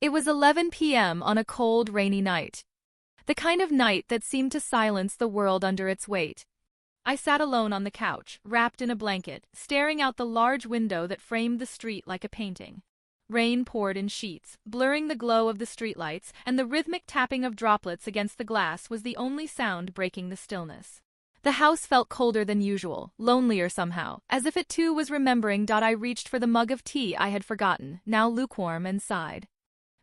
It was 11 p.m. on a cold, rainy night. The kind of night that seemed to silence the world under its weight. I sat alone on the couch, wrapped in a blanket, staring out the large window that framed the street like a painting. Rain poured in sheets, blurring the glow of the streetlights, and the rhythmic tapping of droplets against the glass was the only sound breaking the stillness. The house felt colder than usual, lonelier somehow, as if it too was remembering. I reached for the mug of tea I had forgotten, now lukewarm, and sighed.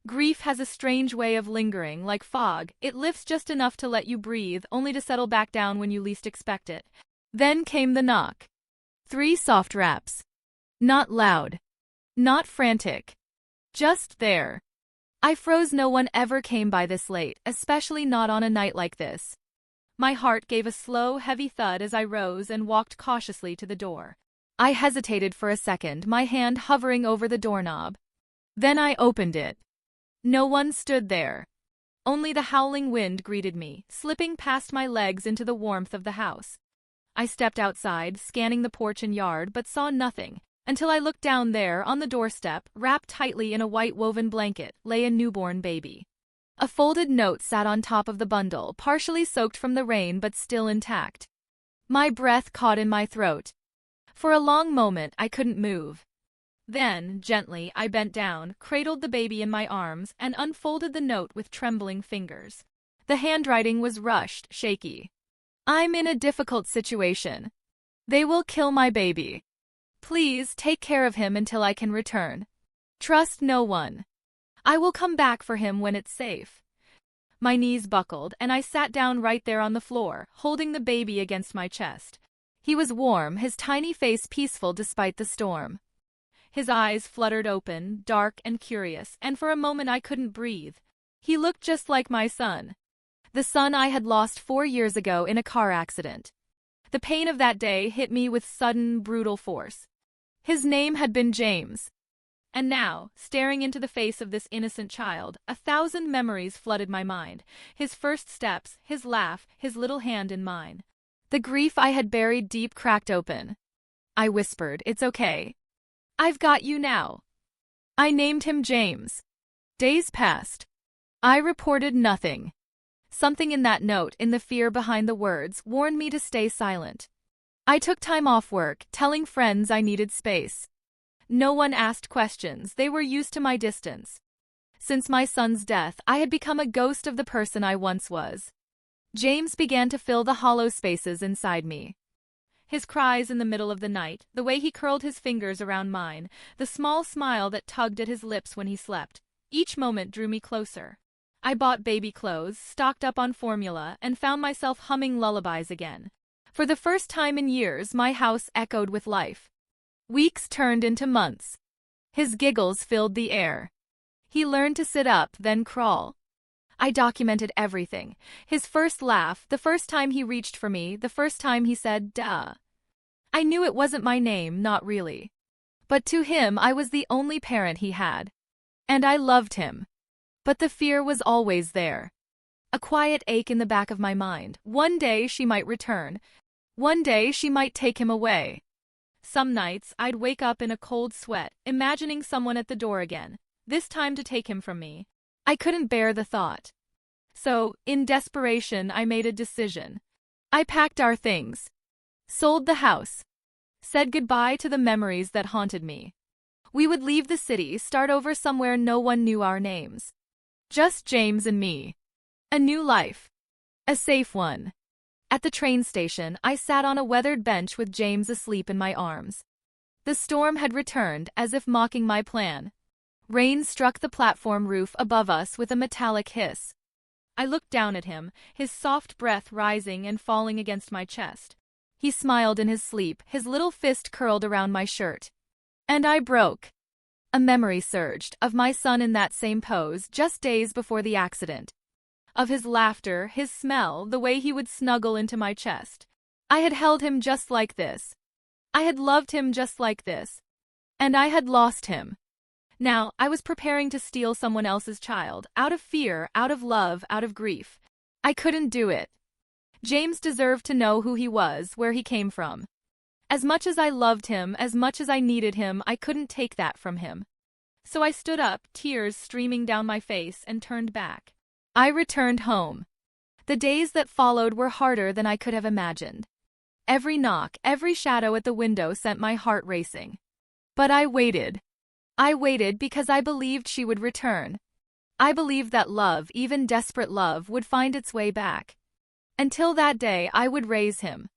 Grief has a strange way of lingering, like fog. It lifts just enough to let you breathe, only to settle back down when you least expect it. Then came the knock. 3 soft raps. Not loud. Not frantic. Just there. I froze. No one ever came by this late, especially not on a night like this. My heart gave a slow, heavy thud as I rose and walked cautiously to the door. I hesitated for a second, my hand hovering over the doorknob. Then I opened it. No one stood there. Only the howling wind greeted me, slipping past my legs into the warmth of the house. I stepped outside, scanning the porch and yard, but saw nothing, until I looked down. There, on the doorstep, wrapped tightly in a white woven blanket, lay a newborn baby. A folded note sat on top of the bundle, partially soaked from the rain but still intact. My breath caught in my throat. For a long moment I couldn't move. Then, gently, I bent down, cradled the baby in my arms, and unfolded the note with trembling fingers. The handwriting was rushed, shaky. I'm in a difficult situation. They will kill my baby. Please take care of him until I can return. Trust no one. I will come back for him when it's safe. My knees buckled, and I sat down right there on the floor, holding the baby against my chest. He was warm, his tiny face peaceful despite the storm. His eyes fluttered open, dark and curious, and for a moment I couldn't breathe. He looked just like my son. The son I had lost 4 years ago in a car accident. The pain of that day hit me with sudden, brutal force. His name had been James. And now, staring into the face of this innocent child, 1,000 memories flooded my mind. His first steps, his laugh, his little hand in mine. The grief I had buried deep cracked open. I whispered, "It's okay. I've got you now." I named him James. Days passed. I reported nothing. Something in that note, in the fear behind the words, warned me to stay silent. I took time off work, telling friends I needed space. No one asked questions, they were used to my distance. Since my son's death, I had become a ghost of the person I once was. James began to fill the hollow spaces inside me. His cries in the middle of the night, the way he curled his fingers around mine, the small smile that tugged at his lips when he slept, each moment drew me closer. I bought baby clothes, stocked up on formula, and found myself humming lullabies again. For the first time in years, my house echoed with life. Weeks turned into months. His giggles filled the air. He learned to sit up, then crawl. I documented everything. His first laugh, the first time he reached for me, the first time he said, "Duh." I knew it wasn't my name, not really. But to him I was the only parent he had. And I loved him. But the fear was always there. A quiet ache in the back of my mind. One day she might return. One day she might take him away. Some nights I'd wake up in a cold sweat, imagining someone at the door again, this time to take him from me. I couldn't bear the thought. So, in desperation, I made a decision. I packed our things. Sold the house. Said goodbye to the memories that haunted me. We would leave the city, start over somewhere no one knew our names. Just James and me. A new life. A safe one. At the train station, I sat on a weathered bench with James asleep in my arms. The storm had returned, as if mocking my plan. Rain struck the platform roof above us with a metallic hiss. I looked down at him, his soft breath rising and falling against my chest. He smiled in his sleep, his little fist curled around my shirt. And I broke. A memory surged, of my son in that same pose, just days before the accident. Of his laughter, his smell, the way he would snuggle into my chest. I had held him just like this. I had loved him just like this. And I had lost him. Now, I was preparing to steal someone else's child, out of fear, out of love, out of grief. I couldn't do it. James deserved to know who he was, where he came from. As much as I loved him, as much as I needed him, I couldn't take that from him. So I stood up, tears streaming down my face, and turned back. I returned home. The days that followed were harder than I could have imagined. Every knock, every shadow at the window sent my heart racing. But I waited. I waited because I believed she would return. I believed that love, even desperate love, would find its way back. Until that day, I would raise him.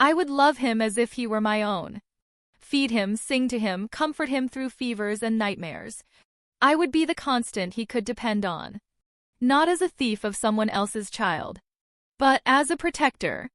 I would love him as if he were my own. Feed him, sing to him, comfort him through fevers and nightmares. I would be the constant he could depend on. Not as a thief of someone else's child, but as a protector,